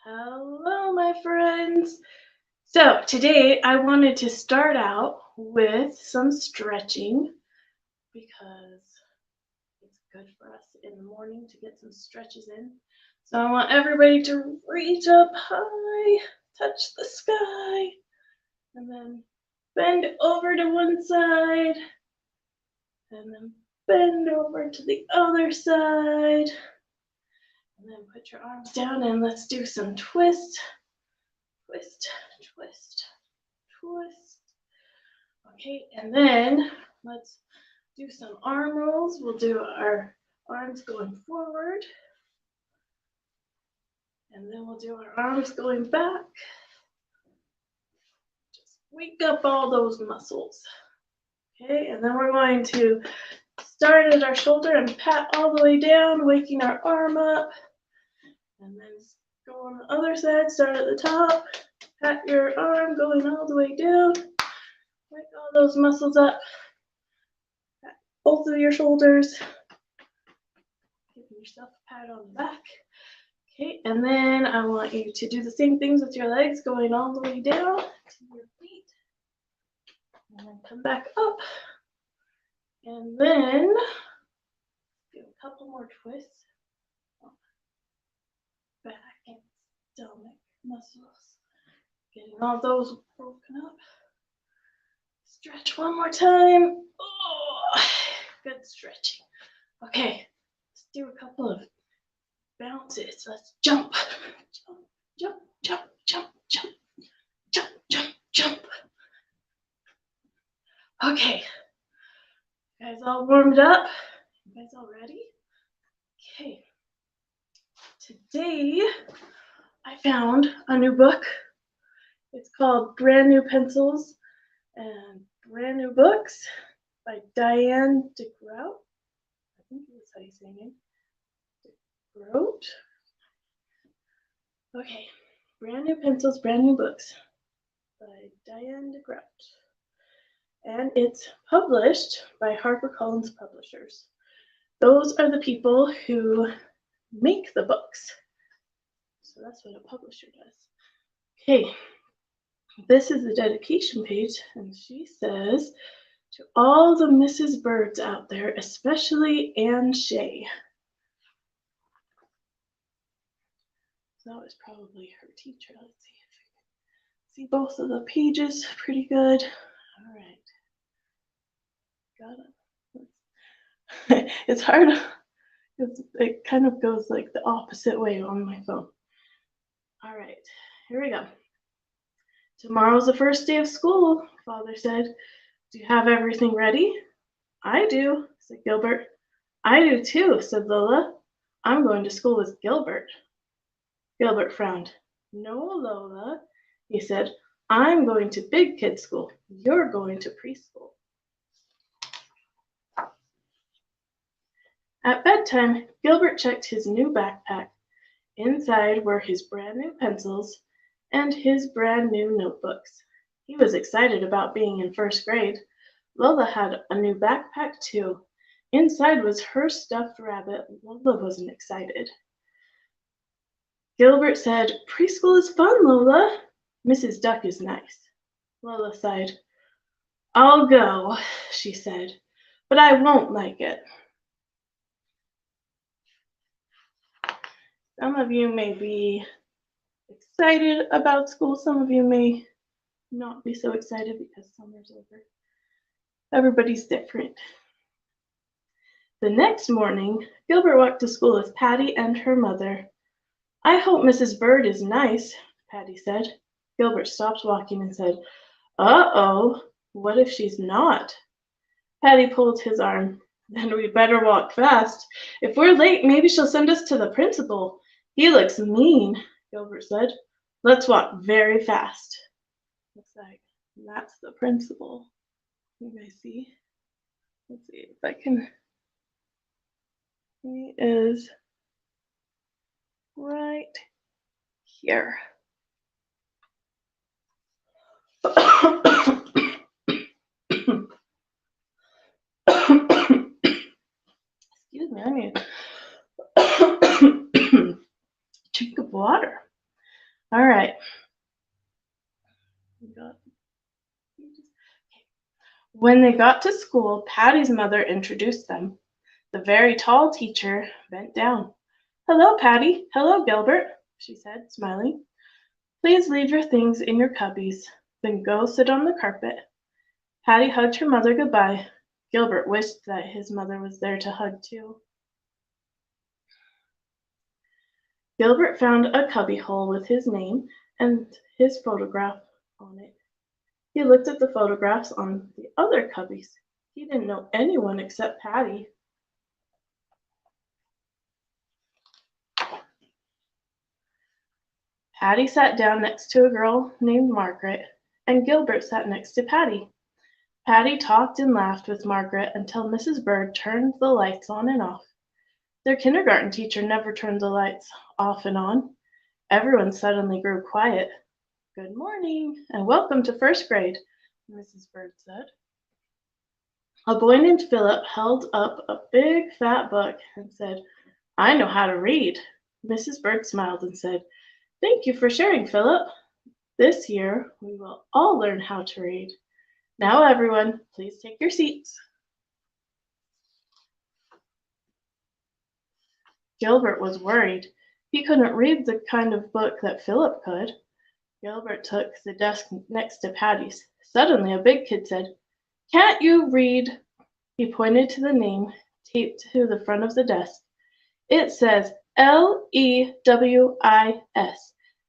Hello, my friends. So, today I wanted to start out with some stretching because it's good for us in the morning to get some stretches in. So, I want everybody to reach up high, touch the sky, and then bend over to one side, and then bend over to the other side, and then put your arms down and let's do some twist, twist, twist, twist. Okay, and then let's do some arm rolls. We'll do our arms going forward, and then we'll do our arms going back. Just wake up all those muscles. Okay, and then we're going to start at our shoulder and pat all the way down, waking our arm up, and then go on the other side, start at the top, pat your arm going all the way down, wake all those muscles up, pat both of your shoulders, giving yourself a pat on the back. Okay, and then I want you to do the same things with your legs, going all the way down to your feet, and then come back up, and then do a couple more twists, back and stomach muscles, getting all those broken up. Stretch one more time. Oh, good stretching. Okay, let's do a couple of bounces. Let's jump, jump, jump, jump, jump, jump, jump, jump, jump. Okay, you guys all warmed up? You guys all ready? Okay, today I found a new book. It's called Brand New Pencils and Brand New Books by Diane DeGroat. I think that's how you say it. DeGroat. Okay, Brand New Pencils, Brand New Books by Diane DeGroat. And it's published by HarperCollins Publishers. Those are the people who make the books. So that's what a publisher does. Okay, this is the dedication page, and she says, to all the Mrs. Birds out there, especially Anne Shea. So that was probably her teacher. Let's see if we can see both of the pages. Pretty good. All right. Got it. It's hard. It kind of goes like the opposite way on my phone. All right, here we go. Tomorrow's the first day of school, Father said. Do you have everything ready? I do, said Gilbert. I do too, said Lola. I'm going to school with Gilbert. Gilbert frowned. No, Lola, he said. I'm going to big kid school. You're going to preschool. At bedtime, Gilbert checked his new backpack. Inside were his brand new pencils and his brand new notebooks. He was excited about being in first grade. Lola had a new backpack too. Inside was her stuffed rabbit. Lola wasn't excited. Gilbert said, Preschool is fun, Lola. Mrs. Duck is nice. Lola sighed. I'll go, she said, but I won't like it. Some of you may be excited about school. Some of you may not be so excited because summer's over. Everybody's different. The next morning, Gilbert walked to school with Patty and her mother. I hope Mrs. Bird is nice, Patty said. Gilbert stopped walking and said, Uh-oh, what if she's not? Patty pulled his arm. Then we'd better walk fast. If we're late, maybe she'll send us to the principal. He looks mean, Gilbert said. Let's walk very fast. Looks like that's the principal. You guys see? Let's see if I can. He is right here. Excuse me, I need a drink of water. All right. When they got to school, Patty's mother introduced them. The very tall teacher bent down. "Hello, Patty. Hello, Gilbert," she said, smiling. "Please leave your things in your cubbies, then go sit on the carpet." Patty hugged her mother goodbye. Gilbert wished that his mother was there to hug too. Gilbert found a cubbyhole with his name and his photograph on it. He looked at the photographs on the other cubbies. He didn't know anyone except Patty. Patty sat down next to a girl named Margaret, and Gilbert sat next to Patty. Patty talked and laughed with Margaret until Mrs. Bird turned the lights on and off. Their kindergarten teacher never turned the lights off and on. Everyone suddenly grew quiet. "Good morning, and welcome to first grade," Mrs. Bird said. A boy named Philip held up a big fat book and said, "I know how to read." Mrs. Bird smiled and said, "Thank you for sharing, Philip. This year we will all learn how to read. Now, everyone, please take your seats." Gilbert was worried. He couldn't read the kind of book that Philip could. Gilbert took the desk next to Patty's. Suddenly, a big kid said, "Can't you read?" He pointed to the name taped to the front of the desk. "It says Lewis.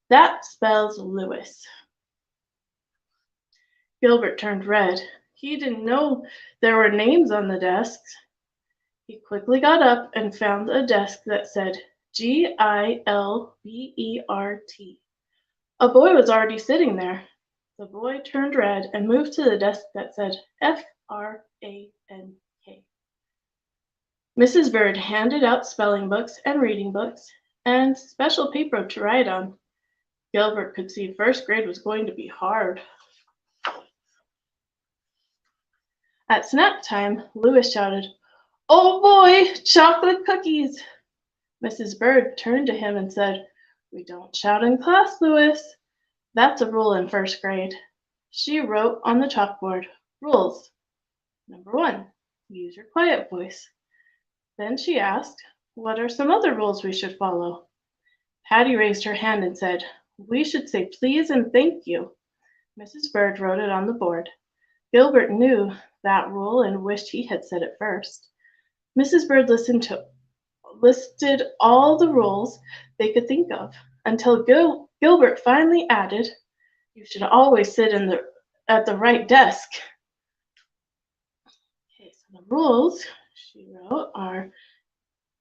That spells Lewis." Gilbert turned red. He didn't know there were names on the desks. He quickly got up and found a desk that said Gilbert. A boy was already sitting there. The boy turned red and moved to the desk that said Frank. Mrs. Bird handed out spelling books and reading books and special paper to write on. Gilbert could see first grade was going to be hard. At snack time, Lewis shouted, "Oh boy, chocolate cookies!" Mrs. Bird turned to him and said, "We don't shout in class, Lewis. That's a rule in first grade." She wrote on the chalkboard, "Rules. Number 1, use your quiet voice." Then she asked, "What are some other rules we should follow?" Patty raised her hand and said, "We should say please and thank you." Mrs. Bird wrote it on the board. Gilbert knew that rule and wished he had said it first. Mrs. Bird listed all the rules they could think of until Gilbert finally added, "You should always sit at the right desk." Okay, so the rules she wrote are: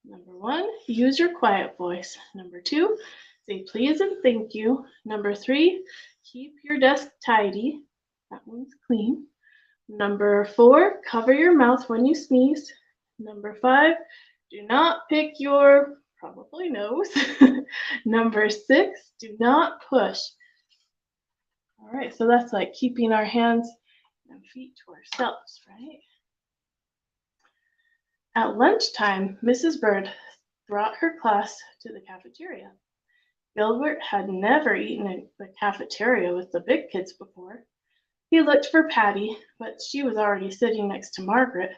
number 1, use your quiet voice. Number 2, say please and thank you. Number 3, keep your desk tidy. That one's clean. Number 4, cover your mouth when you sneeze. Number 5, do not pick your probably nose. Number 6, do not push. All right, so that's like keeping our hands and feet to ourselves, right? At lunchtime, Mrs. Bird brought her class to the cafeteria. Gilbert had never eaten in the cafeteria with the big kids before. He looked for Patty, but she was already sitting next to Margaret.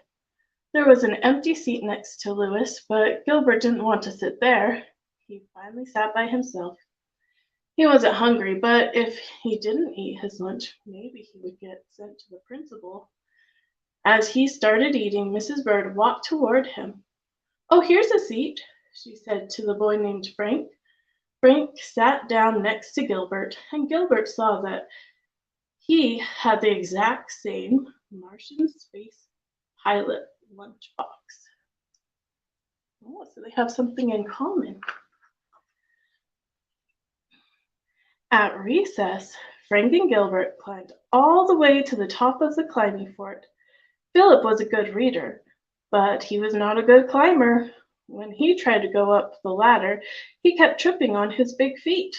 There was an empty seat next to Lewis, but Gilbert didn't want to sit there. He finally sat by himself. He wasn't hungry, but if he didn't eat his lunch, maybe he would get sent to the principal. As he started eating, Mrs. Bird walked toward him. "Oh, here's a seat," she said to the boy named Frank. Frank sat down next to Gilbert, and Gilbert saw that he had the exact same Martian space pilot lunchbox. Oh, so they have something in common. At recess, Frank and Gilbert climbed all the way to the top of the climbing fort. Philip was a good reader, but he was not a good climber. When he tried to go up the ladder, he kept tripping on his big feet.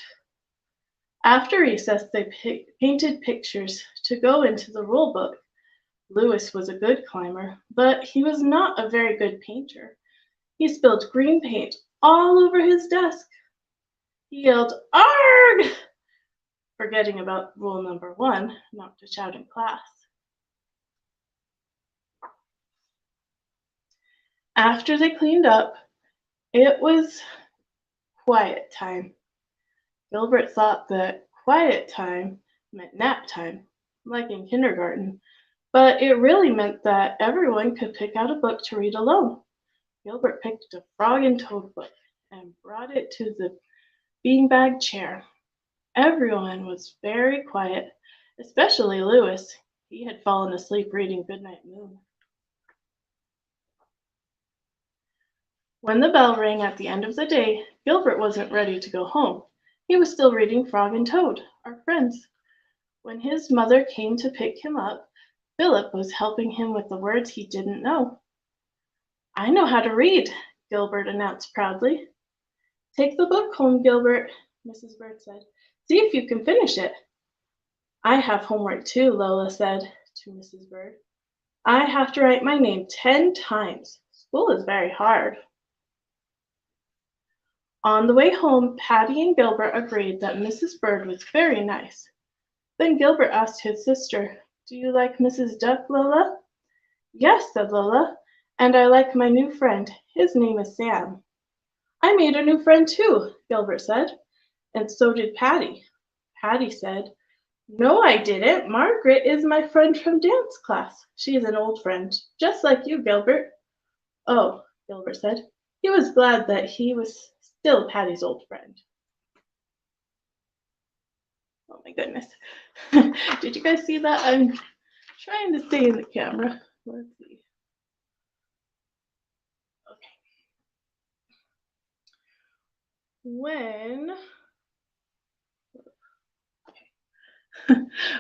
After recess, they painted pictures to go into the rule book. Lewis was a good climber, but he was not a very good painter. He spilled green paint all over his desk. He yelled, "Arg!" forgetting about rule number 1, not to shout in class. After they cleaned up, it was quiet time. Gilbert thought that quiet time meant nap time, like in kindergarten, but it really meant that everyone could pick out a book to read alone. Gilbert picked a Frog and Toad book and brought it to the beanbag chair. Everyone was very quiet, especially Lewis. He had fallen asleep reading Goodnight Moon. When the bell rang at the end of the day, Gilbert wasn't ready to go home. He was still reading Frog and Toad, our friends. When his mother came to pick him up, Philip was helping him with the words he didn't know. "I know how to read," Gilbert announced proudly. "Take the book home, Gilbert," Mrs. Bird said. "See if you can finish it." "I have homework too," Lola said to Mrs. Bird. "I have to write my name 10 times. School is very hard." On the way home, Patty and Gilbert agreed that Mrs. Bird was very nice. Then Gilbert asked his sister, "Do you like Mrs. Duck, Lola?" "Yes," said Lola, "and I like my new friend. His name is Sam." "I made a new friend too," Gilbert said, "and so did Patty." Patty said, "No, I didn't. Margaret is my friend from dance class. She is an old friend, just like you, Gilbert." "Oh," Gilbert said. He was glad that he was still Patty's old friend. Oh my goodness. Did you guys see that? I'm trying to stay in the camera. Let's see. Okay.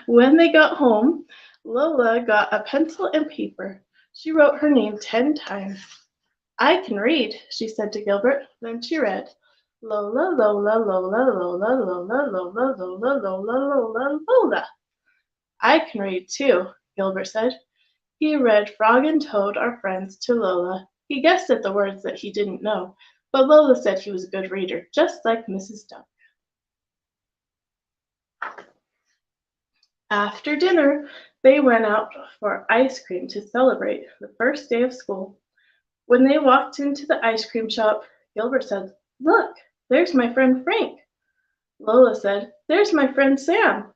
When they got home, Lola got a pencil and paper. She wrote her name 10 times. "I can read," she said to Gilbert. Then she read, "Lola, Lola, Lola, Lola, Lola, Lola, Lola, Lola, Lola, Lola." "I can read too," Gilbert said. He read Frog and Toad are friends to Lola. He guessed at the words that he didn't know, but Lola said he was a good reader, just like Mrs. Duck. After dinner, they went out for ice cream to celebrate the first day of school. When they walked into the ice cream shop, Gilbert said, "Look, there's my friend Frank." Lola said, "There's my friend Sam."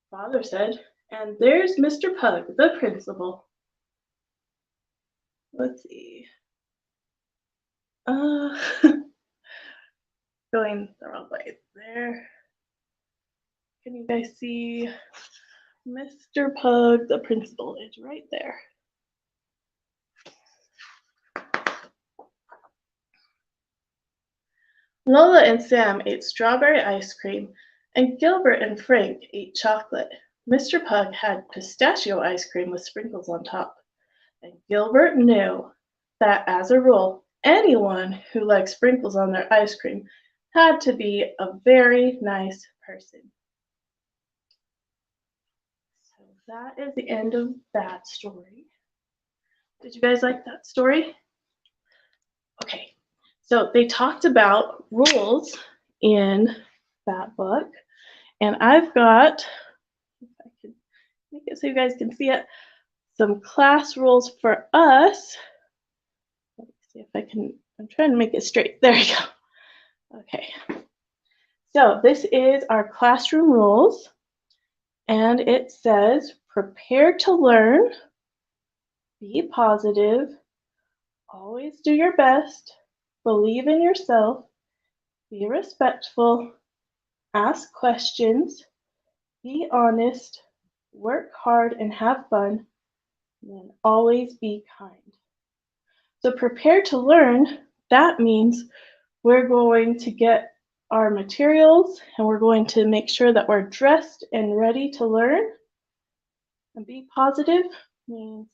Father said, "And there's Mr. Pug, the principal." Let's see. Going the wrong way there. Can you guys see Mr. Pug, the principal, is right there. Lola and Sam ate strawberry ice cream, and Gilbert and Frank ate chocolate. Mr. Pug had pistachio ice cream with sprinkles on top, and Gilbert knew that, as a rule, anyone who liked sprinkles on their ice cream had to be a very nice person. So that is the end of that story. Did you guys like that story? Okay, so they talked about rules in that book, and I've got, if I can make it so you guys can see it, some class rules for us. Let me see if I can, I'm trying to make it straight. There we go. Okay, so this is our classroom rules, and it says, prepare to learn, be positive, always do your best, believe in yourself, be respectful, ask questions, be honest, work hard and have fun, and always be kind. So prepare to learn, that means we're going to get our materials and we're going to make sure that we're dressed and ready to learn. And be positive means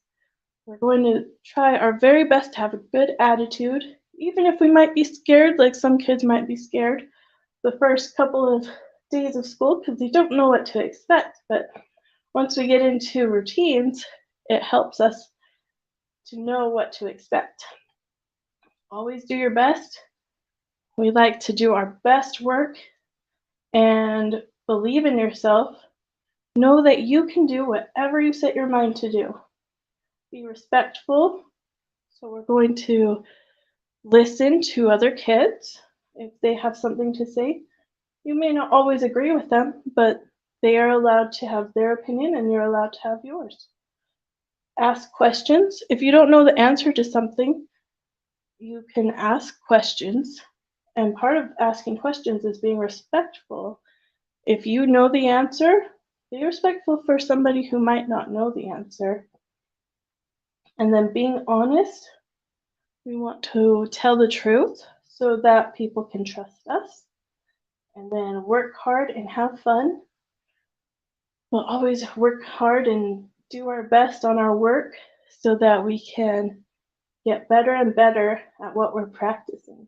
we're going to try our very best to have a good attitude, even if we might be scared, like some kids might be scared the first couple of days of school because they don't know what to expect. But once we get into routines, it helps us to know what to expect. Always do your best. We like to do our best work, and Believe in yourself. Know that you can do whatever you set your mind to do. Be respectful. So we're going to listen to other kids if they have something to say. You may not always agree with them, but they are allowed to have their opinion and you're allowed to have yours. Ask questions. If you don't know the answer to something, you can ask questions. And part of asking questions is being respectful. If you know the answer, be respectful for somebody who might not know the answer. And then being honest, we want to tell the truth so that people can trust us. And then work hard and have fun. We'll always work hard and do our best on our work so that we can get better and better at what we're practicing.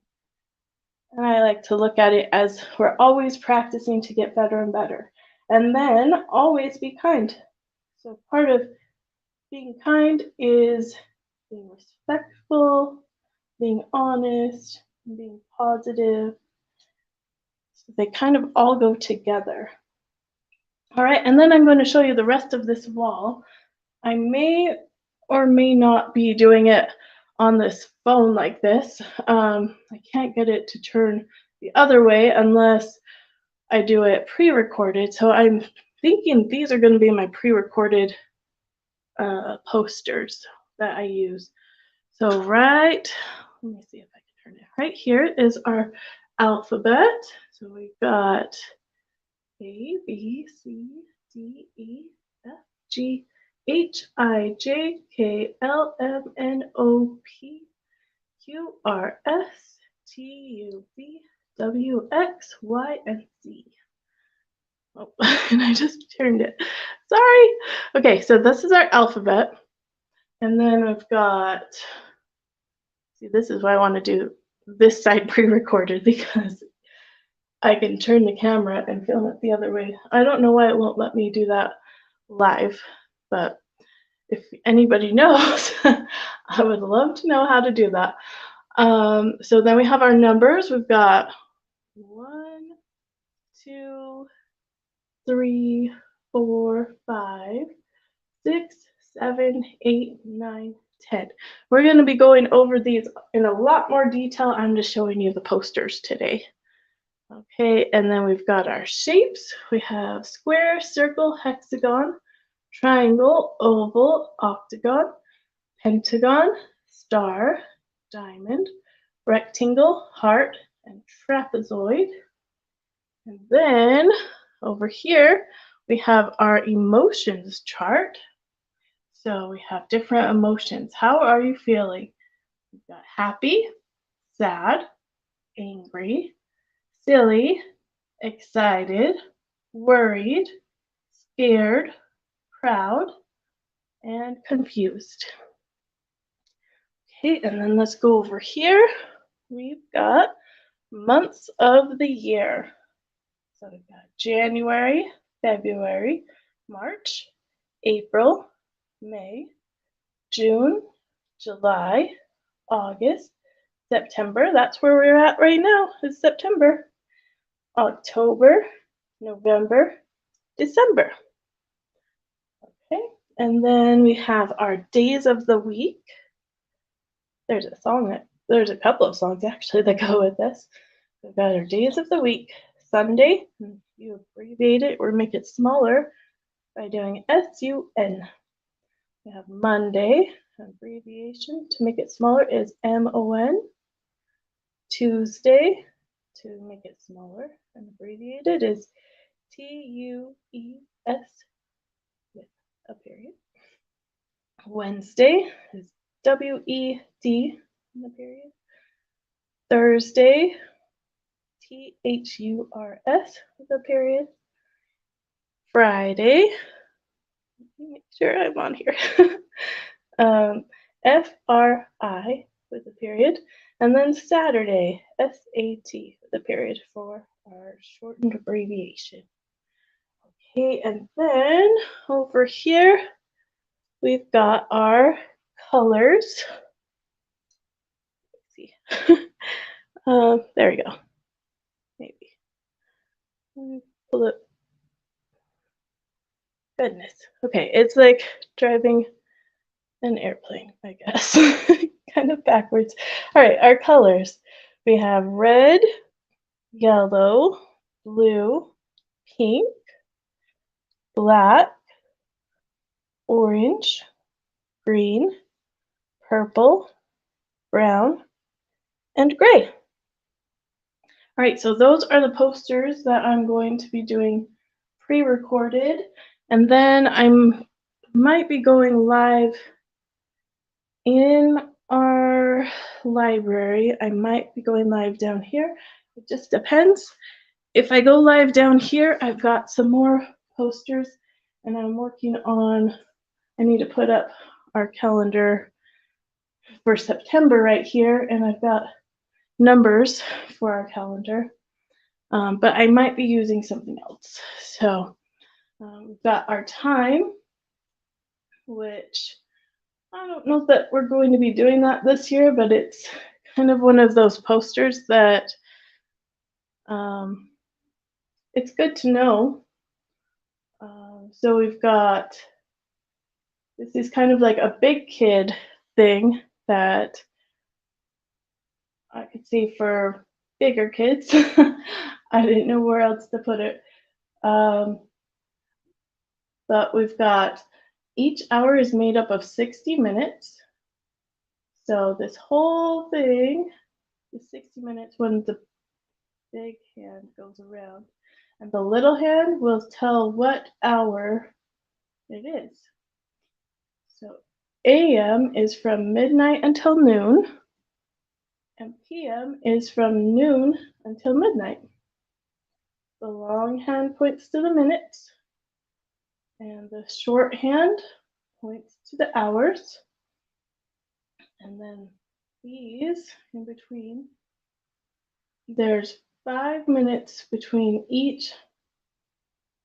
And I like to look at it as we're always practicing to get better and better. And then always be kind. So part of being kind is being respectful, being honest, being positive. So they kind of all go together. All right, and then I'm going to show you the rest of this wall. I may or may not be doing it on this phone like this. I can't get it to turn the other way unless I do it pre-recorded. So I'm thinking these are going to be my pre-recorded posters that I use. So let me see if I can turn it. Right here is our alphabet. So we've got A, B, C, D, E, F, G, H, I, J, K, L, M, N, O, P, Q, R, S, T, U, V, W, X, Y, and Z. Oh, and I just turned it. Sorry. Okay, so this is our alphabet. And then we've got, see, this is why I want to do this side pre-recorded because I can turn the camera and film it the other way. I don't know why it won't let me do that live, but if anybody knows, I would love to know how to do that. So then we have our numbers. We've got 1, 2, 3, 4, 5, 6, 7, 8, 9, 10. We're going to be going over these in a lot more detail. I'm just showing you the posters today. Okay, and then we've got our shapes. We have square, circle, hexagon, triangle, oval, octagon, pentagon, star, diamond, rectangle, heart, and trapezoid. And then over here, we have our emotions chart. So we have different emotions. How are you feeling? We've got happy, sad, angry, silly, excited, worried, scared, proud, and confused. Okay, and then let's go over here. We've got months of the year. So we've got January, February, March, April, May, June, July, August, September. That's where we're at right now, is September. October, November, December. Okay, and then we have our days of the week. There's a couple of songs actually that go with this. We've got our days of the week. Sunday, you abbreviate it or make it smaller by doing SUN. We have Monday, abbreviation to make it smaller is MON. Tuesday, to make it smaller and abbreviated, is TUES with a period. Wednesday is WED in the period. Thursday, THURS with a period. Friday, let me make sure I'm on here. FRI with a period. And then Saturday, SAT with a period for our shortened abbreviation. Okay, and then over here, we've got our colors. Let's see. There we go. Maybe. Pull it Goodness. Okay, it's like driving an airplane, I guess. Kind of backwards. All right, our colors. We have red, yellow, blue, pink, black, orange, green, purple, brown, and gray. All right, so those are the posters that I'm going to be doing pre-recorded, and then I might be going live in our library. I might be going live down here. It just depends. If I go live down here, I've got some more posters, and I'm working on, I need to put up our calendar for September right here, and I've got numbers for our calendar. But I might be using something else. So we've got our time, which I don't know that we're going to be doing that this year, but it's kind of one of those posters that it's good to know. So we've got, this is kind of like a big kid thing that I could see for bigger kids. I didn't know where else to put it. But we've got, each hour is made up of 60 minutes. So this whole thing is 60 minutes when the big hand goes around. And the little hand will tell what hour it is. So AM is from midnight until noon, and PM is from noon until midnight. The long hand points to the minutes, and the short hand points to the hours. And then these in between, there's 5 minutes between each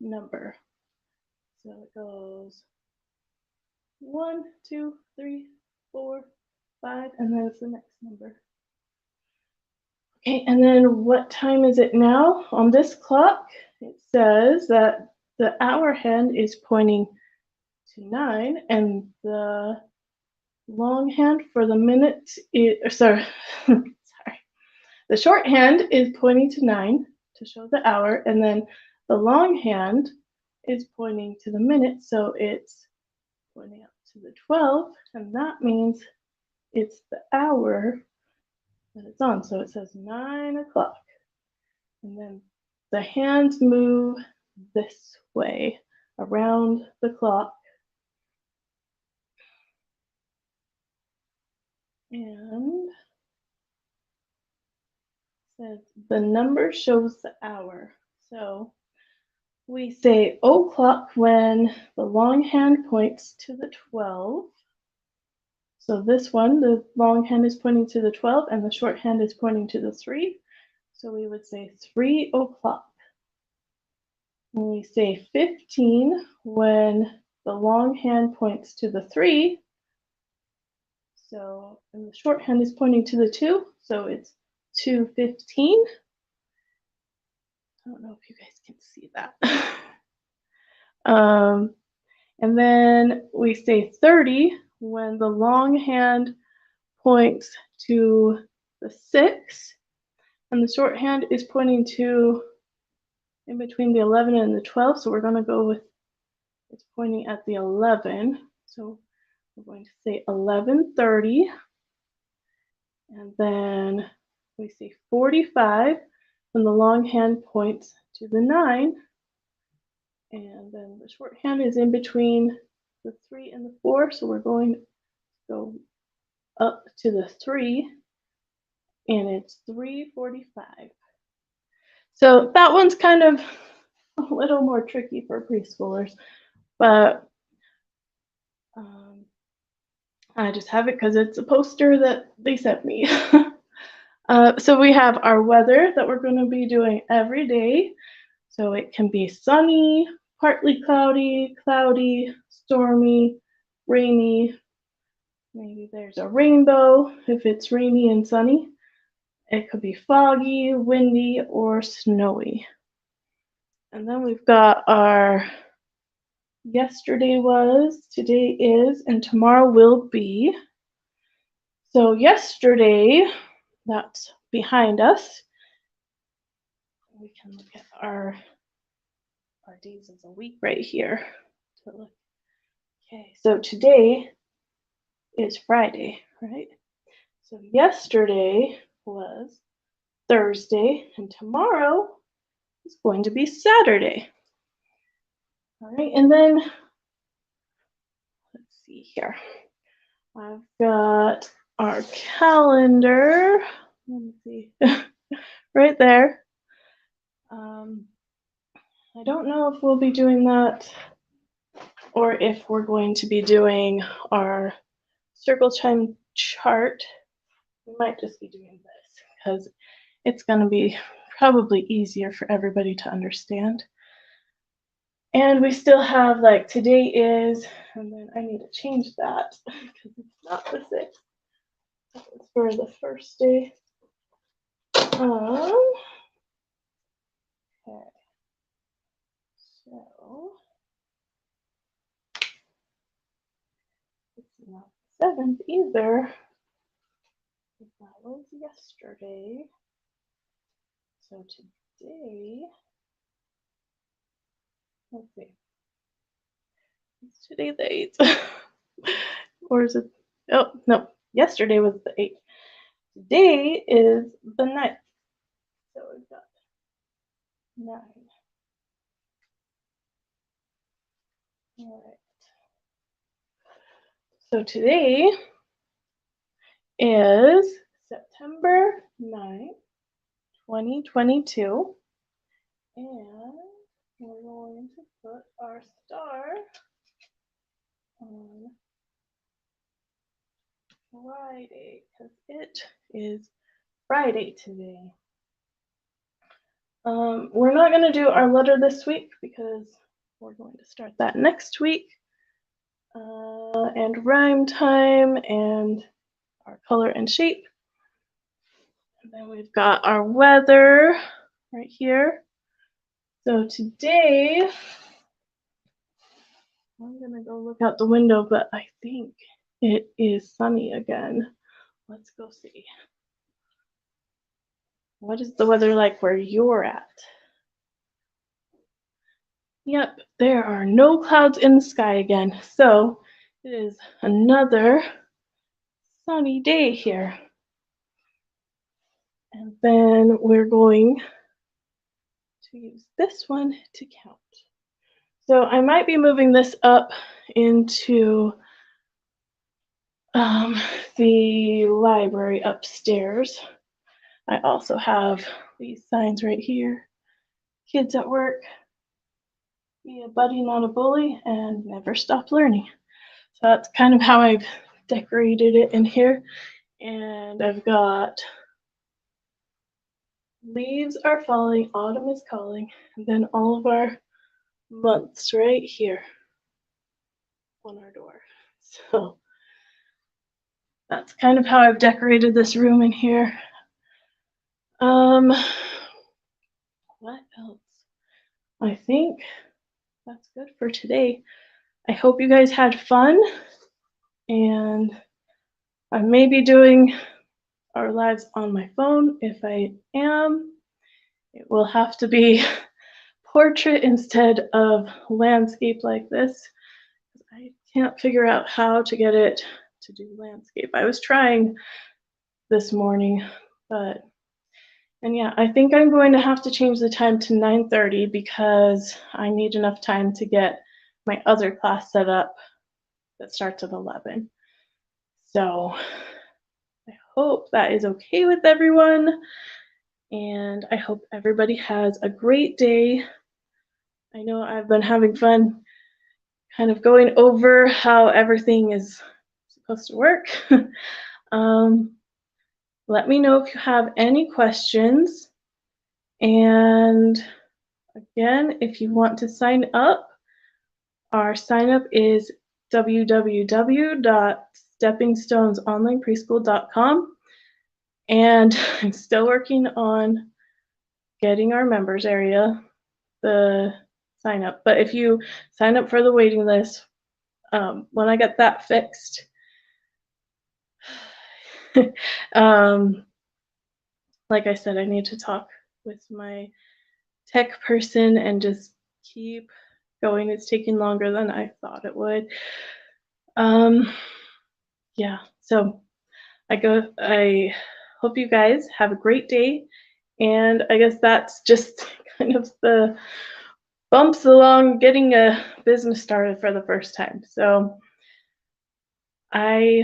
number. So it goes 1, 2, 3, 4, 5, and then it's the next number. Okay, and then what time is it now? On this clock, it says that the hour hand is pointing to 9, and the long hand for the minutes is, sorry, the short hand is pointing to 9 to show the hour, and then the long hand is pointing to the minute, so it's pointing up to the 12, and that means it's the hour that it's on. So it says 9 o'clock, and then the hands move this way around the clock, and says the number shows the hour. So we say o'clock when the long hand points to the 12. So this one, the long hand is pointing to the 12 and the short hand is pointing to the 3. So we would say 3 o'clock. And we say 15 when the long hand points to the 3. So, and the short hand is pointing to the 2, so it's 2:15. I don't know if you guys can see that. And then we say 30 when the long hand points to the 6, and the short hand is pointing to in between the 11 and the 12, so we're going to go with, it's pointing at the 11, so we're going to say 11:30, and then we say 45 when the long hand points to the 9, and then the short hand is in between the 3 and the 4, so we're going to go up to the 3, and it's 3:45. So that one's kind of a little more tricky for preschoolers, but I just have it because it's a poster that they sent me. So we have our weather that we're going to be doing every day. So it can be sunny, partly cloudy, cloudy, stormy, rainy. Maybe there's a rainbow if it's rainy and sunny. It could be foggy, windy, or snowy. And then we've got our yesterday was, today is, and tomorrow will be. So yesterday, that's behind us. We can look at our days of the week right here. Okay, so today is Friday, right? So yesterday was Thursday, and tomorrow is going to be Saturday. All right, and then let's see here. I've got our calendar. Let me see. Right there. I don't know if we'll be doing that or if we're going to be doing our circle time chart. We might just be doing this because it's going to be probably easier for everybody to understand. And we still have like today is, and then I need to change that because it's not the 6th. That was for the first day. Okay. So it's not the 7th either. That was yesterday. So today, let's see. Is today the 8th? Or is it? Oh, no. Yesterday was the 8th. Today is the 9th. So we've got 9. All right. So today is September 9th, 2022. And we're going to put our star on Friday because it is Friday today. We're not going to do our letter this week because we're going to start that next week. And rhyme time and our color and shape. And then we've got our weather right here. So today, I'm going to go look out the window, but I think it is sunny again. Let's go see. What is the weather like where you're at? Yep, there are no clouds in the sky again. So it is another sunny day here. And then we're going to use this one to count. So I might be moving this up into the library upstairs. I also have these signs right here. Kids at work, be a buddy, not a bully, and never stop learning. So that's kind of how I've decorated it in here. And I've got leaves are falling, autumn is calling, and then all of our months right here on our door. So that's kind of how I've decorated this room in here. What else? I think that's good for today. I hope you guys had fun, and I may be doing our lives on my phone. If I am, it will have to be portrait instead of landscape like this. I can't figure out how to get it to do landscape. I was trying this morning, but and yeah, I think I'm going to have to change the time to 9:30 because I need enough time to get my other class set up that starts at 11. So I hope that is okay with everyone, and I hope everybody has a great day. I know I've been having fun kind of going over how everything is supposed to work. Let me know if you have any questions. And again, if you want to sign up, our sign up is www.steppingstonesonlinepreschool.com. And I'm still working on getting our members area. The sign up. But if you sign up for the waiting list, when I get that fixed, um, like I said, I need to talk with my tech person and just keep going. It's taking longer than I thought it would. Yeah, so I hope you guys have a great day. And I guess that's just kind of the bumps along getting a business started for the first time. So I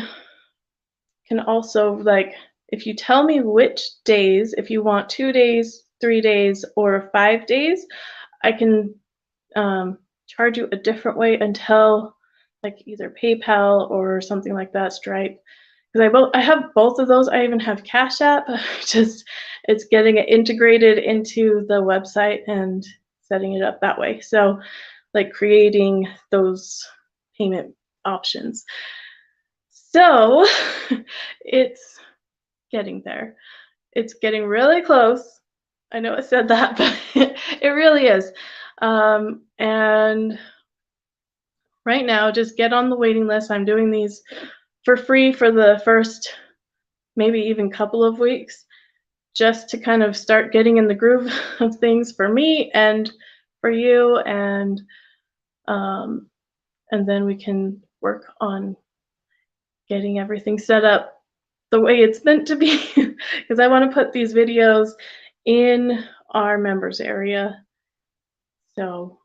can also, like, if you tell me which days, if you want 2 days, 3 days, or 5 days, I can charge you a different way until like either PayPal or something like that, Stripe. Because I have both of those. I even have Cash App. Just it's getting it integrated into the website and setting it up that way. So like creating those payment options. So it's getting there. It's getting really close. I know I said that, but it really is. And right now, just get on the waiting list. I'm doing these for free for the first maybe even couple of weeks, just to kind of start getting in the groove of things for me and for you, and then we can work on getting everything set up the way it's meant to be, because I want to put these videos in our members area. So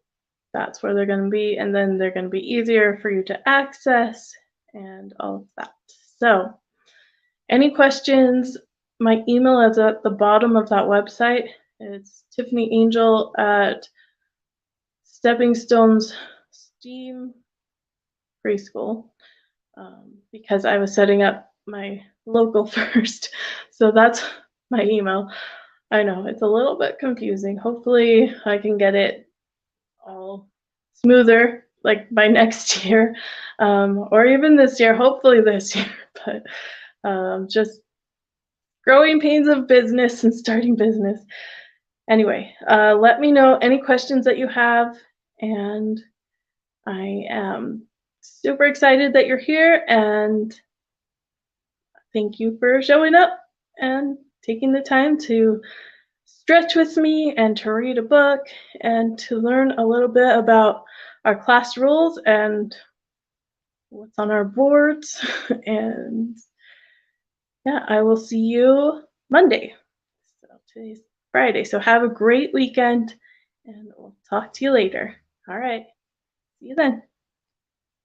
that's where they're going to be, and then they're going to be easier for you to access and all of that. So any questions, my email is at the bottom of that website. It's Tiffany Angel at Stepping Stones STEAM Preschool, because I was setting up my local first. So that's my email. I know it's a little bit confusing. Hopefully I can get it all smoother like by next year, or even this year, hopefully this year. But just growing pains of business and starting business. Anyway, let me know any questions that you have, and I am super excited that you're here, and thank you for showing up and taking the time to stretch with me and to read a book and to learn a little bit about our class rules and what's on our boards. And yeah, I will see you Monday. So today's Friday. So have a great weekend, and we'll talk to you later. All right. See you then.